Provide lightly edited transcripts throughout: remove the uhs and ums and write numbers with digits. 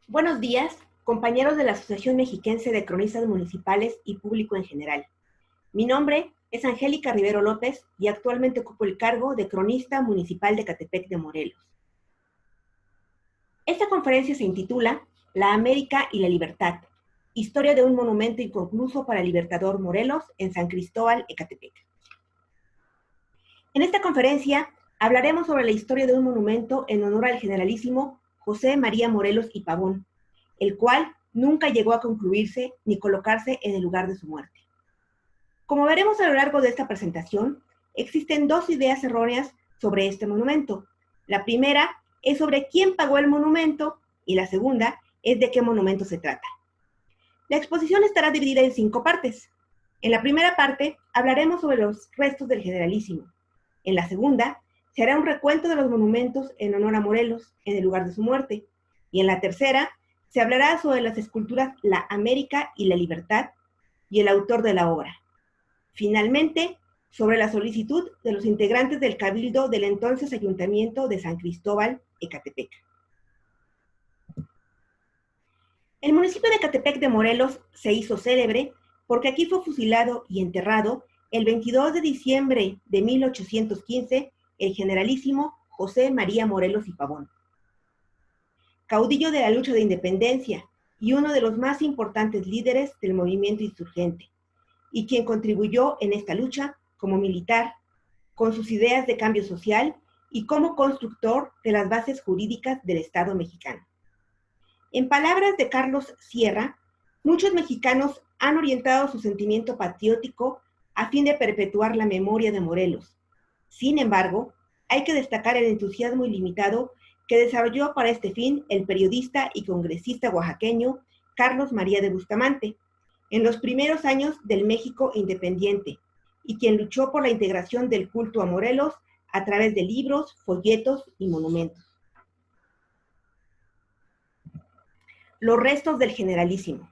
Buenos días, compañeros de la Asociación Mexiquense de Cronistas Municipales y Público en general. Mi nombre es Angélica Rivero López y actualmente ocupo el cargo de Cronista Municipal de Ecatepec de Morelos. Esta conferencia se intitula La América y la Libertad, historia de un monumento inconcluso para el Libertador Morelos en San Cristóbal, Ecatepec. En esta conferencia hablaremos sobre la historia de un monumento en honor al generalísimo José María Morelos y Pavón, el cual nunca llegó a concluirse ni colocarse en el lugar de su muerte. Como veremos a lo largo de esta presentación, existen dos ideas erróneas sobre este monumento. La primera es sobre quién pagó el monumento y la segunda es de qué monumento se trata. La exposición estará dividida en 5 partes. En la primera parte hablaremos sobre los restos del generalísimo. En la segunda se hará un recuento de los monumentos en honor a Morelos en el lugar de su muerte. Y en la tercera se hablará sobre las esculturas La América y la Libertad y el autor de la obra. Finalmente, sobre la solicitud de los integrantes del Cabildo del entonces Ayuntamiento de San Cristóbal, Ecatepec. El municipio de Ecatepec de Morelos se hizo célebre porque aquí fue fusilado y enterrado el 22 de diciembre de 1815 el generalísimo José María Morelos y Pavón, caudillo de la lucha de independencia y uno de los más importantes líderes del movimiento insurgente, y quien contribuyó en esta lucha como militar, con sus ideas de cambio social y como constructor de las bases jurídicas del Estado mexicano. En palabras de Carlos Sierra, muchos mexicanos han orientado su sentimiento patriótico a fin de perpetuar la memoria de Morelos. Sin embargo, hay que destacar el entusiasmo ilimitado que desarrolló para este fin el periodista y congresista oaxaqueño Carlos María de Bustamante en los primeros años del México independiente, y quien luchó por la integración del culto a Morelos a través de libros, folletos y monumentos. Los restos del generalísimo.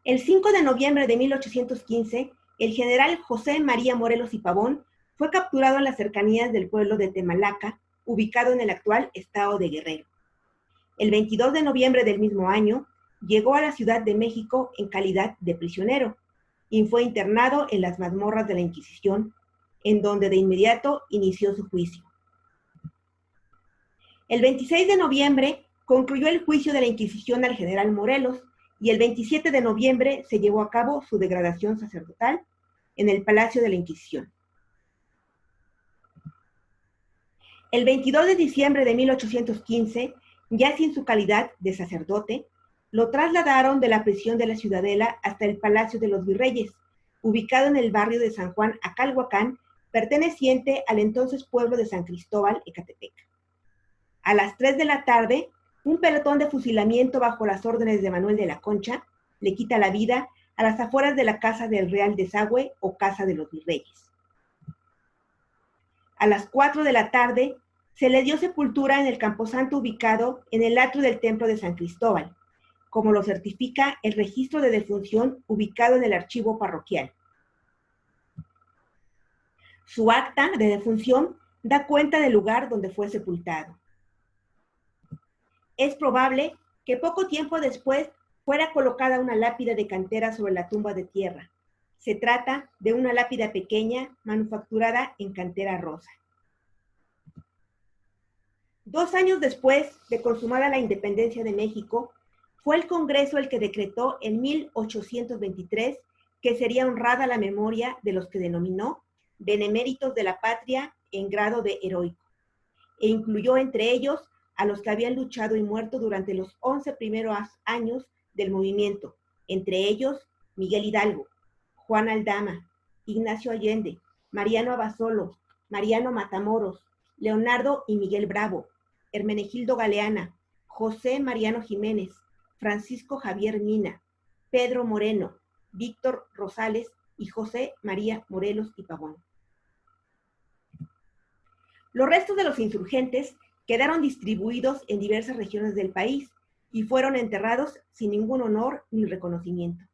El 5 de noviembre de 1815, el general José María Morelos y Pavón fue capturado en las cercanías del pueblo de Temalaca, ubicado en el actual estado de Guerrero. El 22 de noviembre del mismo año, llegó a la Ciudad de México en calidad de prisionero y fue internado en las mazmorras de la Inquisición, en donde de inmediato inició su juicio. El 26 de noviembre concluyó el juicio de la Inquisición al general Morelos y el 27 de noviembre se llevó a cabo su degradación sacerdotal en el Palacio de la Inquisición. El 22 de diciembre de 1815, ya sin su calidad de sacerdote, lo trasladaron de la prisión de la Ciudadela hasta el Palacio de los Virreyes, ubicado en el barrio de San Juan Acalhuacán, perteneciente al entonces pueblo de San Cristóbal, Ecatepec. A las 3 de la tarde, un pelotón de fusilamiento bajo las órdenes de Manuel de la Concha le quita la vida a las afueras de la Casa del Real Desagüe o Casa de los Virreyes. A las 4 de la tarde, se le dio sepultura en el camposanto ubicado en el atrio del Templo de San Cristóbal, como lo certifica el registro de defunción ubicado en el archivo parroquial. Su acta de defunción da cuenta del lugar donde fue sepultado. Es probable que poco tiempo después fuera colocada una lápida de cantera sobre la tumba de tierra. Se trata de una lápida pequeña manufacturada en cantera rosa. 2 años después de consumada la independencia de México, fue el Congreso el que decretó en 1823 que sería honrada la memoria de los que denominó beneméritos de la patria en grado de heroico, e incluyó entre ellos a los que habían luchado y muerto durante los 11 primeros años del movimiento, entre ellos Miguel Hidalgo, Juan Aldama, Ignacio Allende, Mariano Abasolo, Mariano Matamoros, Leonardo y Miguel Bravo, Hermenegildo Galeana, José Mariano Jiménez, Francisco Javier Mina, Pedro Moreno, Víctor Rosales y José María Morelos y Pavón. Los restos de los insurgentes quedaron distribuidos en diversas regiones del país y fueron enterrados sin ningún honor ni reconocimiento.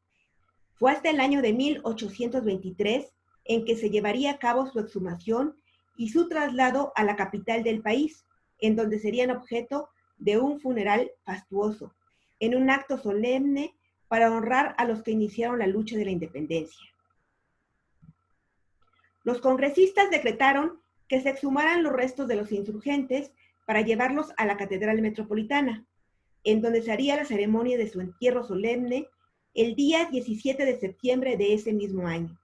Fue hasta el año de 1823 en que se llevaría a cabo su exhumación y su traslado a la capital del país, en donde serían objeto de un funeral fastuoso, en un acto solemne para honrar a los que iniciaron la lucha de la independencia. Los congresistas decretaron que se exhumaran los restos de los insurgentes para llevarlos a la Catedral Metropolitana, en donde se haría la ceremonia de su entierro solemne el día 17 de septiembre de ese mismo año.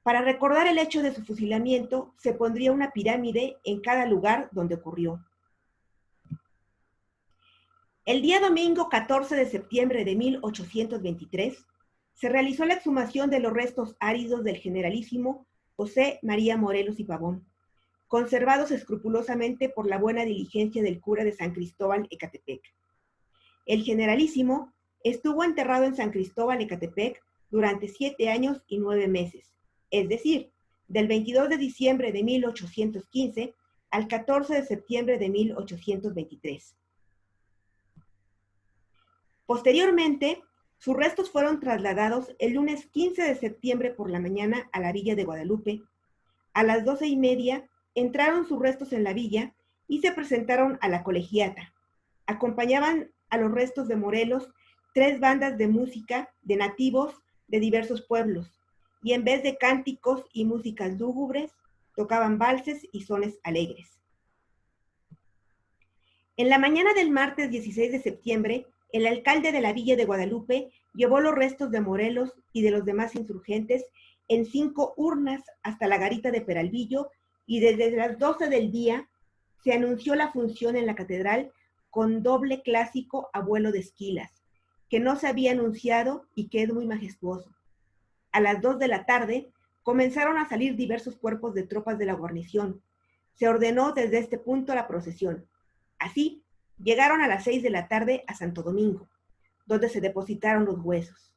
Para recordar el hecho de su fusilamiento, se pondría una pirámide en cada lugar donde ocurrió. El día domingo 14 de septiembre de 1823, se realizó la exhumación de los restos áridos del generalísimo José María Morelos y Pavón, conservados escrupulosamente por la buena diligencia del cura de San Cristóbal, Ecatepec. El generalísimo estuvo enterrado en San Cristóbal, Ecatepec, durante 7 años y 9 meses, es decir, del 22 de diciembre de 1815 al 14 de septiembre de 1823. Posteriormente, sus restos fueron trasladados el lunes 15 de septiembre por la mañana a la villa de Guadalupe. A las 12:30 entraron sus restos en la villa y se presentaron a la colegiata. Acompañaban a los restos de Morelos 3 bandas de música de nativos de diversos pueblos, y en vez de cánticos y músicas lúgubres, tocaban valses y sones alegres. En la mañana del martes 16 de septiembre, el alcalde de la villa de Guadalupe llevó los restos de Morelos y de los demás insurgentes en 5 urnas hasta la garita de Peralvillo, y desde las 12 del día se anunció la función en la catedral con doble clásico a vuelo de esquilas, que no se había anunciado y que es muy majestuoso. A las 2 de la tarde comenzaron a salir diversos cuerpos de tropas de la guarnición. Se ordenó desde este punto la procesión. Así, llegaron a las 6 de la tarde a Santo Domingo, donde se depositaron los huesos.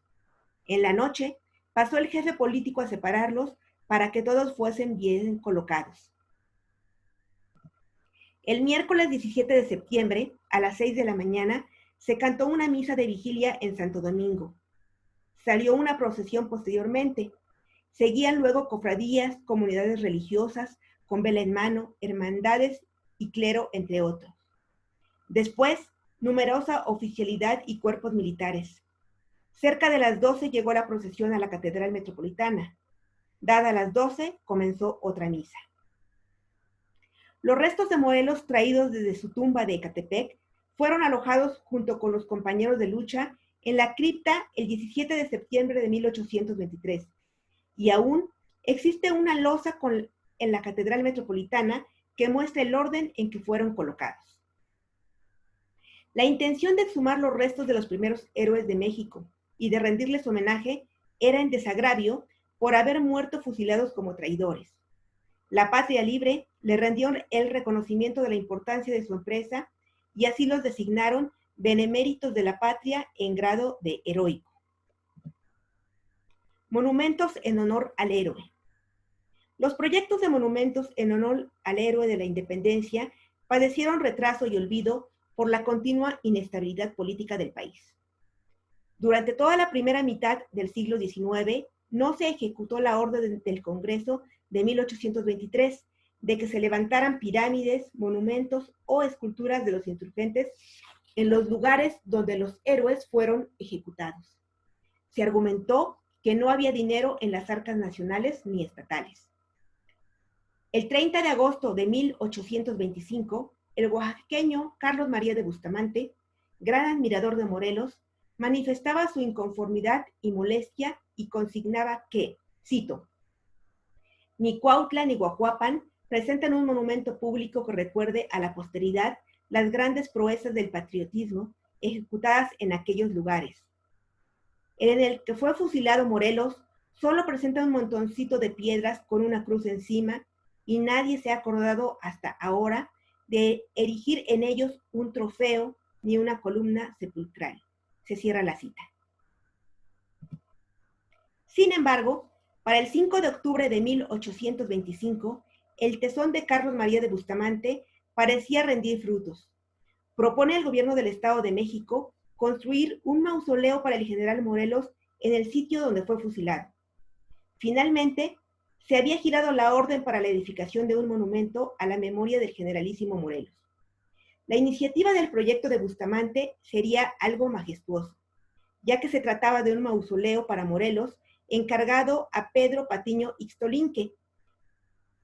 En la noche, pasó el jefe político a separarlos para que todos fuesen bien colocados. El miércoles 17 de septiembre, a las 6 de la mañana, se cantó una misa de vigilia en Santo Domingo. Salió una procesión posteriormente. Seguían luego cofradías, comunidades religiosas, con vela en mano, hermandades y clero, entre otros. Después, numerosa oficialidad y cuerpos militares. Cerca de las 12 llegó la procesión a la Catedral Metropolitana. Dadas las 12, comenzó otra misa. Los restos de Morelos traídos desde su tumba de Ecatepec fueron alojados junto con los compañeros de lucha en la cripta el 17 de septiembre de 1823, y aún existe una losa en la Catedral Metropolitana que muestra el orden en que fueron colocados. La intención de exhumar los restos de los primeros héroes de México y de rendirles homenaje era en desagravio por haber muerto fusilados como traidores. La Patria Libre le rendió el reconocimiento de la importancia de su empresa y así los designaron beneméritos de la patria en grado de heroico. Monumentos en honor al héroe. Los proyectos de monumentos en honor al héroe de la independencia padecieron retraso y olvido por la continua inestabilidad política del país. Durante toda la primera mitad del siglo XIX, no se ejecutó la orden del Congreso de 1823 de que se levantaran pirámides, monumentos o esculturas de los insurgentes en los lugares donde los héroes fueron ejecutados. Se argumentó que no había dinero en las arcas nacionales ni estatales. El 30 de agosto de 1825, el oaxaqueño Carlos María de Bustamante, gran admirador de Morelos, manifestaba su inconformidad y molestia y consignaba que, cito, ni Cuautla ni Guajuapan presentan un monumento público que recuerde a la posteridad las grandes proezas del patriotismo ejecutadas en aquellos lugares. En el que fue fusilado Morelos, solo presenta un montoncito de piedras con una cruz encima, y nadie se ha acordado hasta ahora de erigir en ellos un trofeo ni una columna sepulcral. Se cierra la cita. Sin embargo, para el 5 de octubre de 1825, el tesón de Carlos María de Bustamante parecía rendir frutos. Propone al gobierno del Estado de México construir un mausoleo para el general Morelos en el sitio donde fue fusilado. Finalmente, se había girado la orden para la edificación de un monumento a la memoria del generalísimo Morelos. La iniciativa del proyecto de Bustamante sería algo majestuoso, ya que se trataba de un mausoleo para Morelos encargado a Pedro Patiño Ixtolinque,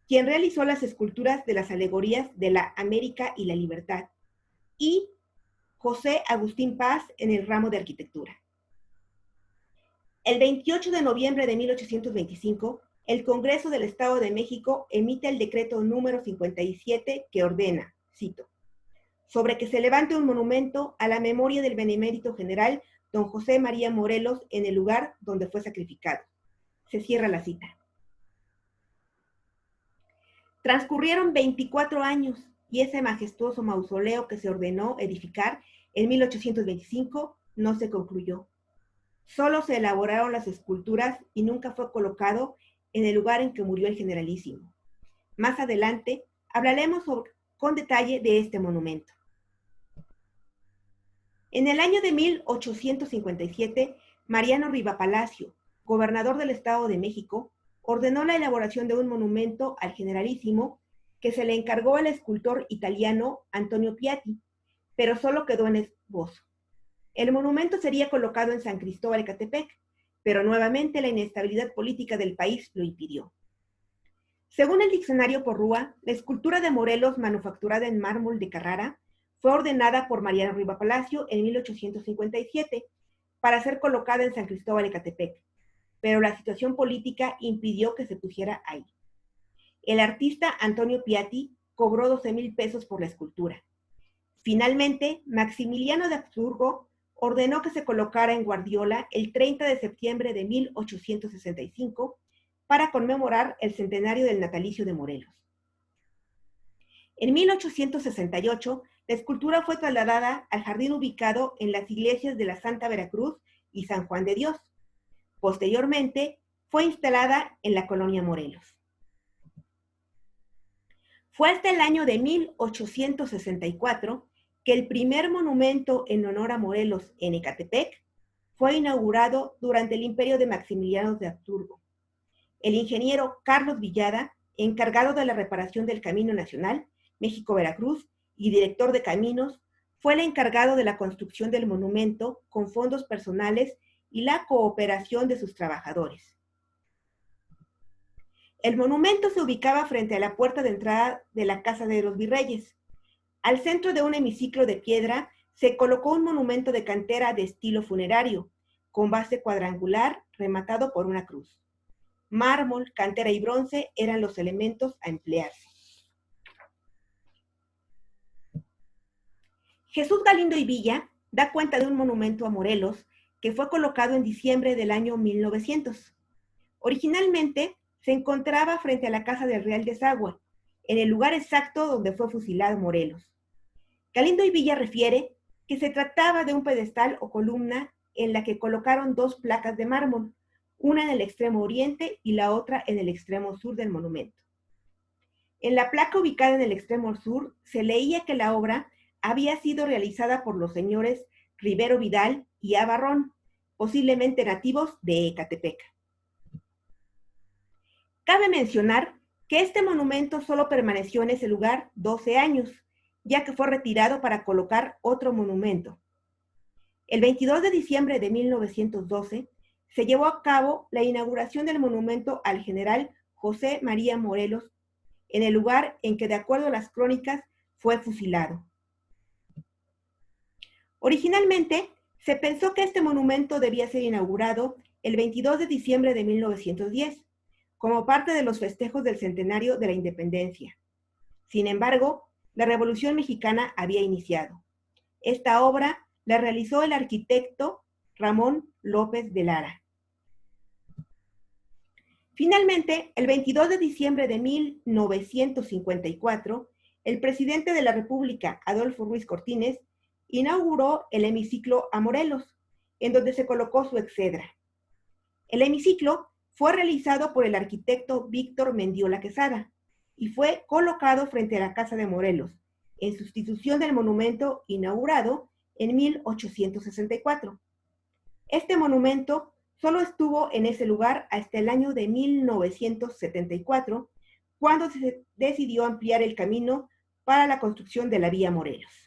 quien realizó las esculturas de las alegorías de la América y la Libertad, y José Agustín Paz en el ramo de arquitectura. El 28 de noviembre de 1825, el Congreso del Estado de México emite el decreto número 57 que ordena, cito, sobre que se levante un monumento a la memoria del benemérito general don José María Morelos en el lugar donde fue sacrificado. Se cierra la cita. Transcurrieron 24 años y ese majestuoso mausoleo que se ordenó edificar en 1825 no se concluyó. Solo se elaboraron las esculturas y nunca fue colocado en el lugar en que murió el generalísimo. Más adelante hablaremos con detalle de este monumento. En el año de 1857, Mariano Riva Palacio, gobernador del Estado de México, ordenó la elaboración de un monumento al generalísimo que se le encargó al escultor italiano Antonio Piatti, pero solo quedó en esbozo. El monumento sería colocado en San Cristóbal Ecatepec, pero nuevamente la inestabilidad política del país lo impidió. Según el diccionario Porrúa, la escultura de Morelos manufacturada en mármol de Carrara fue ordenada por Mariano Riva Palacio en 1857 para ser colocada en San Cristóbal Ecatepec, pero la situación política impidió que se pusiera ahí. El artista Antonio Piatti cobró 12,000 pesos por la escultura. Finalmente, Maximiliano de Habsburgo ordenó que se colocara en Guardiola el 30 de septiembre de 1865 para conmemorar el centenario del natalicio de Morelos. En 1868, la escultura fue trasladada al jardín ubicado en las iglesias de la Santa Veracruz y San Juan de Dios. Posteriormente, fue instalada en la colonia Morelos. Fue hasta el año de 1864 que el primer monumento en honor a Morelos en Ecatepec fue inaugurado durante el imperio de Maximiliano de Habsburgo. El ingeniero Carlos Villada, encargado de la reparación del Camino Nacional México-Veracruz y director de caminos, fue el encargado de la construcción del monumento con fondos personales y la cooperación de sus trabajadores. El monumento se ubicaba frente a la puerta de entrada de la Casa de los Virreyes. Al centro de un hemiciclo de piedra se colocó un monumento de cantera de estilo funerario, con base cuadrangular rematado por una cruz. Mármol, cantera y bronce eran los elementos a emplearse. Jesús Galindo y Villa da cuenta de un monumento a Morelos que fue colocado en diciembre del año 1900. Originalmente se encontraba frente a la casa del Real de Sagua, en el lugar exacto donde fue fusilado Morelos. Galindo y Villa refiere que se trataba de un pedestal o columna en la que colocaron dos placas de mármol, una en el extremo oriente y la otra en el extremo sur del monumento. En la placa ubicada en el extremo sur se leía que la obra había sido realizada por los señores Rivero Vidal y Abarrón, posiblemente nativos de Ecatepec. Cabe mencionar que este monumento solo permaneció en ese lugar 12 años, ya que fue retirado para colocar otro monumento. El 22 de diciembre de 1912 se llevó a cabo la inauguración del monumento al general José María Morelos, en el lugar en que, de acuerdo a las crónicas, fue fusilado. Originalmente, se pensó que este monumento debía ser inaugurado el 22 de diciembre de 1910, como parte de los festejos del centenario de la independencia. Sin embargo, la Revolución Mexicana había iniciado. Esta obra la realizó el arquitecto Ramón López de Lara. Finalmente, el 22 de diciembre de 1954, el presidente de la República, Adolfo Ruiz Cortines, inauguró el hemiciclo a Morelos, en donde se colocó su exedra. El hemiciclo fue realizado por el arquitecto Víctor Mendiola Quesada y fue colocado frente a la Casa de Morelos, en sustitución del monumento inaugurado en 1864. Este monumento solo estuvo en ese lugar hasta el año de 1974, cuando se decidió ampliar el camino para la construcción de la vía Morelos.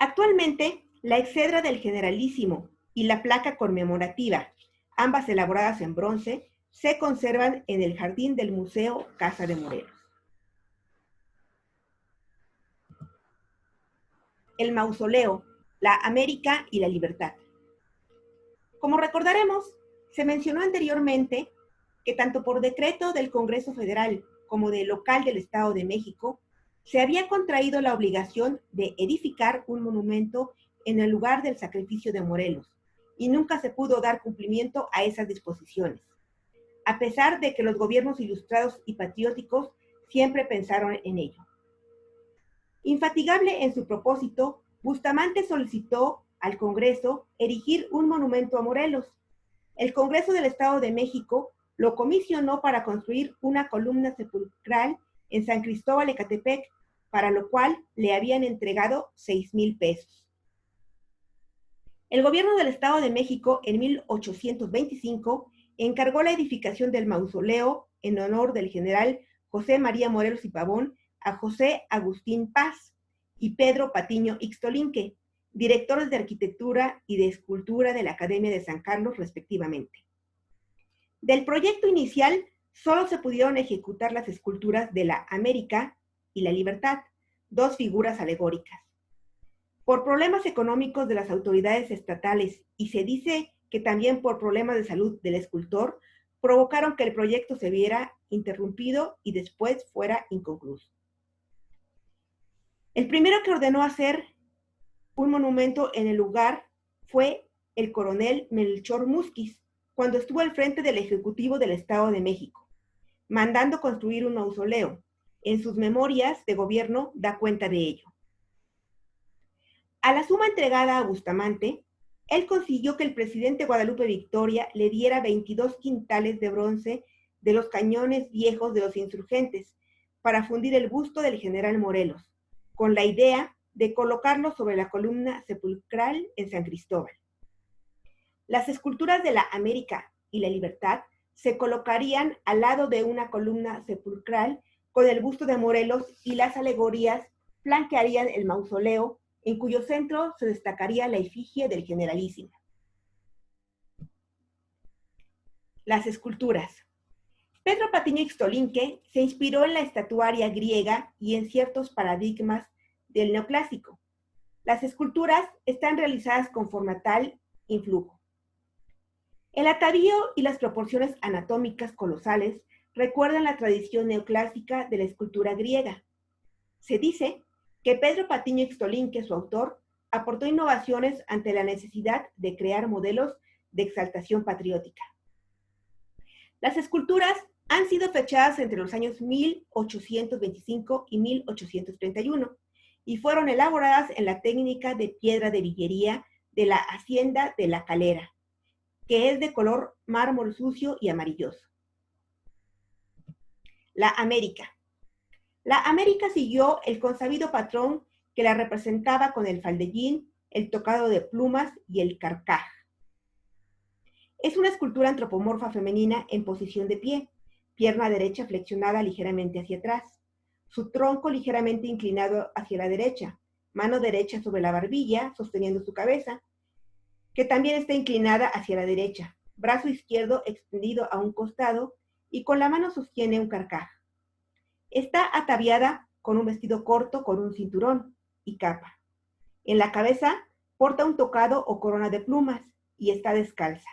Actualmente, la exedra del Generalísimo y la placa conmemorativa, ambas elaboradas en bronce, se conservan en el jardín del Museo Casa de Morelos. El mausoleo, la América y la Libertad. Como recordaremos, se mencionó anteriormente que tanto por decreto del Congreso Federal como del local del Estado de México, se había contraído la obligación de edificar un monumento en el lugar del sacrificio de Morelos, y nunca se pudo dar cumplimiento a esas disposiciones, a pesar de que los gobiernos ilustrados y patrióticos siempre pensaron en ello. Infatigable en su propósito, Bustamante solicitó al Congreso erigir un monumento a Morelos. El Congreso del Estado de México lo comisionó para construir una columna sepulcral en San Cristóbal Ecatepec, para lo cual le habían entregado 6,000 pesos. El gobierno del Estado de México, en 1825, encargó la edificación del mausoleo en honor del general José María Morelos y Pavón a José Agustín Paz y Pedro Patiño Ixtolinque, directores de Arquitectura y de Escultura de la Academia de San Carlos, respectivamente. Del proyecto inicial, solo se pudieron ejecutar las esculturas de la América y la Libertad, dos figuras alegóricas. Por problemas económicos de las autoridades estatales, y se dice que también por problemas de salud del escultor, provocaron que el proyecto se viera interrumpido y después fuera inconcluso. El primero que ordenó hacer un monumento en el lugar fue el coronel Melchor Musquiz, cuando estuvo al frente del Ejecutivo del Estado de México, mandando construir un mausoleo. En sus memorias de gobierno da cuenta de ello. A la suma entregada a Bustamante, él consiguió que el presidente Guadalupe Victoria le diera 22 quintales de bronce de los cañones viejos de los insurgentes para fundir el busto del general Morelos, con la idea de colocarlo sobre la columna sepulcral en San Cristóbal. Las esculturas de la América y la Libertad se colocarían al lado de una columna sepulcral con el busto de Morelos, y las alegorías flanquearían el mausoleo, en cuyo centro se destacaría la efigie del generalísimo. Las esculturas. Pedro Patiño Ixtolinque se inspiró en la estatuaria griega y en ciertos paradigmas del neoclásico. Las esculturas están realizadas con formatal influjo. El atavío y las proporciones anatómicas colosales recuerdan la tradición neoclásica de la escultura griega. Se dice que Pedro Patiño Ixtolinque, su autor, aportó innovaciones ante la necesidad de crear modelos de exaltación patriótica. Las esculturas han sido fechadas entre los años 1825 y 1831 y fueron elaboradas en la técnica de piedra de villería de la Hacienda de la Calera, que es de color mármol sucio y amarilloso. La América. La América siguió el consabido patrón que la representaba con el faldellín, el tocado de plumas y el carcaj. Es una escultura antropomorfa femenina en posición de pie, pierna derecha flexionada ligeramente hacia atrás, su tronco ligeramente inclinado hacia la derecha, mano derecha sobre la barbilla sosteniendo su cabeza, que también está inclinada hacia la derecha, brazo izquierdo extendido a un costado y con la mano sostiene un carcaj. Está ataviada con un vestido corto con un cinturón y capa. En la cabeza porta un tocado o corona de plumas y está descalza.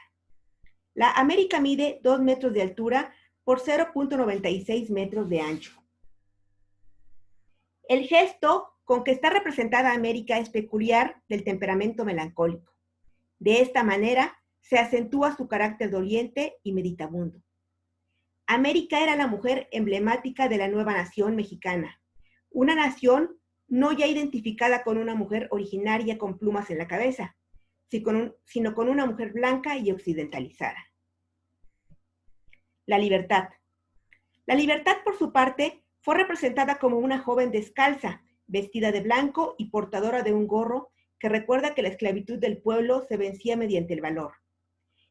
La América mide 2 metros de altura por 0,96 metros de ancho. El gesto con que está representada América es peculiar del temperamento melancólico. De esta manera se acentúa su carácter doliente y meditabundo. América era la mujer emblemática de la nueva nación mexicana, una nación no ya identificada con una mujer originaria con plumas en la cabeza, sino con una mujer blanca y occidentalizada. La Libertad. La Libertad, por su parte, fue representada como una joven descalza, vestida de blanco y portadora de un gorro que recuerda que la esclavitud del pueblo se vencía mediante el valor.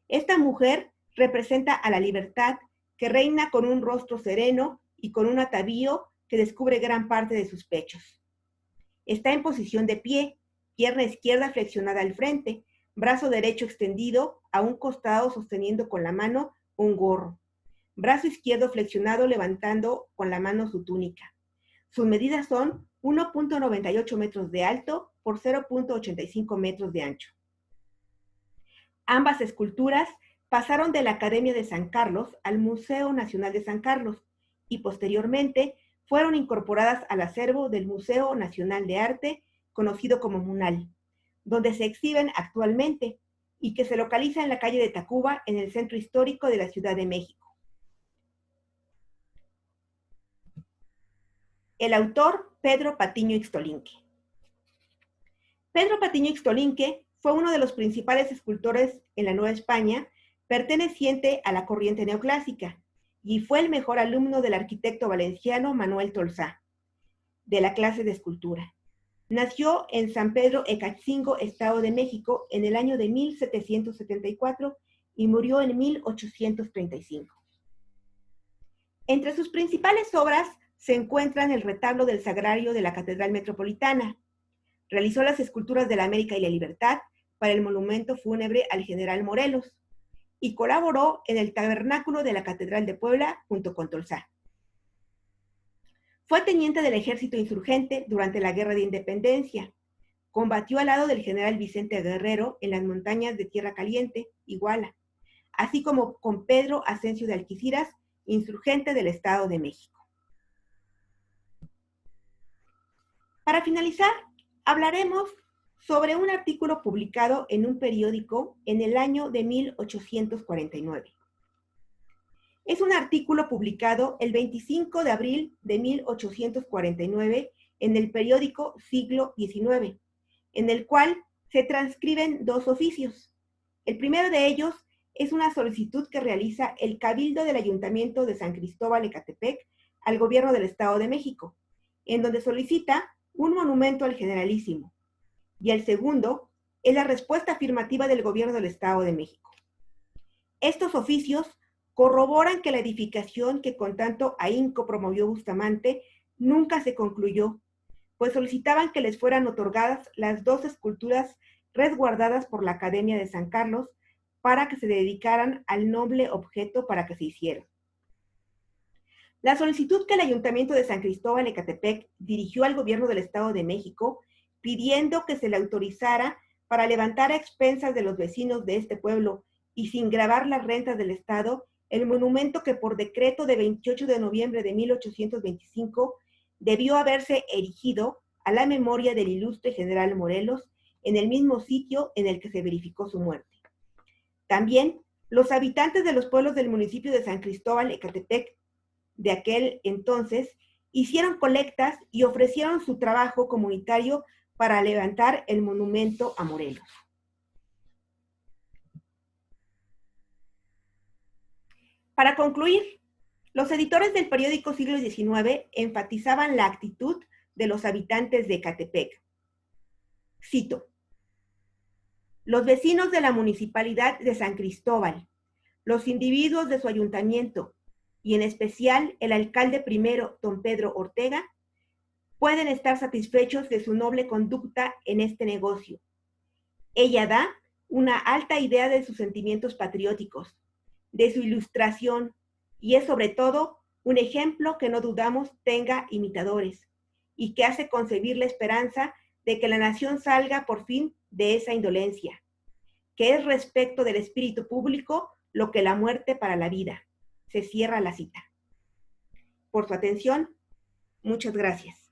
Esta mujer representa a la libertad, que reina con un rostro sereno y con un atavío que descubre gran parte de sus pechos. Está en posición de pie, pierna izquierda flexionada al frente, brazo derecho extendido a un costado sosteniendo con la mano un gorro, brazo izquierdo flexionado levantando con la mano su túnica. Sus medidas son 1.98 metros de alto por 0.85 metros de ancho. Ambas esculturas pasaron de la Academia de San Carlos al Museo Nacional de San Carlos y posteriormente fueron incorporadas al acervo del Museo Nacional de Arte, conocido como MUNAL, donde se exhiben actualmente y que se localiza en la calle de Tacuba, en el centro histórico de la Ciudad de México. El autor, Pedro Patiño Ixtolinque. Pedro Patiño Ixtolinque fue uno de los principales escultores en la Nueva España, perteneciente a la corriente neoclásica, y fue el mejor alumno del arquitecto valenciano Manuel Tolsá, de la clase de escultura. Nació en San Pedro Ecatzingo, Estado de México, en el año de 1774 y murió en 1835. Entre sus principales obras se encuentran el retablo del Sagrario de la Catedral Metropolitana. Realizó las esculturas de la América y la Libertad para el monumento fúnebre al general Morelos y colaboró en el tabernáculo de la Catedral de Puebla junto con Tolsá. Fue teniente del ejército insurgente durante la Guerra de Independencia. Combatió al lado del general Vicente Guerrero en las montañas de Tierra Caliente, Iguala, así como con Pedro Asensio de Alquiciras, insurgente del Estado de México. Para finalizar, hablaremos sobre un artículo publicado en un periódico en el año de 1849. Es un artículo publicado el 25 de abril de 1849 en el periódico Siglo XIX, en el cual se transcriben dos oficios. El primero de ellos es una solicitud que realiza el Cabildo del Ayuntamiento de San Cristóbal Ecatepec al Gobierno del Estado de México, en donde solicita un monumento al Generalísimo. Y el segundo es la respuesta afirmativa del Gobierno del Estado de México. Estos oficios corroboran que la edificación que con tanto ahínco promovió Bustamante nunca se concluyó, pues solicitaban que les fueran otorgadas las dos esculturas resguardadas por la Academia de San Carlos para que se dedicaran al noble objeto para que se hicieron. La solicitud que el Ayuntamiento de San Cristóbal Ecatepec dirigió al Gobierno del Estado de México pidiendo que se le autorizara para levantar a expensas de los vecinos de este pueblo y sin gravar las rentas del Estado, el monumento que por decreto de 28 de noviembre de 1825 debió haberse erigido a la memoria del ilustre general Morelos en el mismo sitio en el que se verificó su muerte. También los habitantes de los pueblos del municipio de San Cristóbal Ecatepec de aquel entonces hicieron colectas y ofrecieron su trabajo comunitario para levantar el monumento a Morelos. Para concluir, los editores del periódico Siglo XIX enfatizaban la actitud de los habitantes de Ecatepec. Cito: los vecinos de la municipalidad de San Cristóbal, los individuos de su ayuntamiento y en especial el alcalde primero, don Pedro Ortega, pueden estar satisfechos de su noble conducta en este negocio. Ella da una alta idea de sus sentimientos patrióticos, de su ilustración, y es sobre todo un ejemplo que no dudamos tenga imitadores, y que hace concebir la esperanza de que la nación salga por fin de esa indolencia, que es respecto del espíritu público lo que la muerte para la vida. Se cierra la cita. Por su atención, muchas gracias.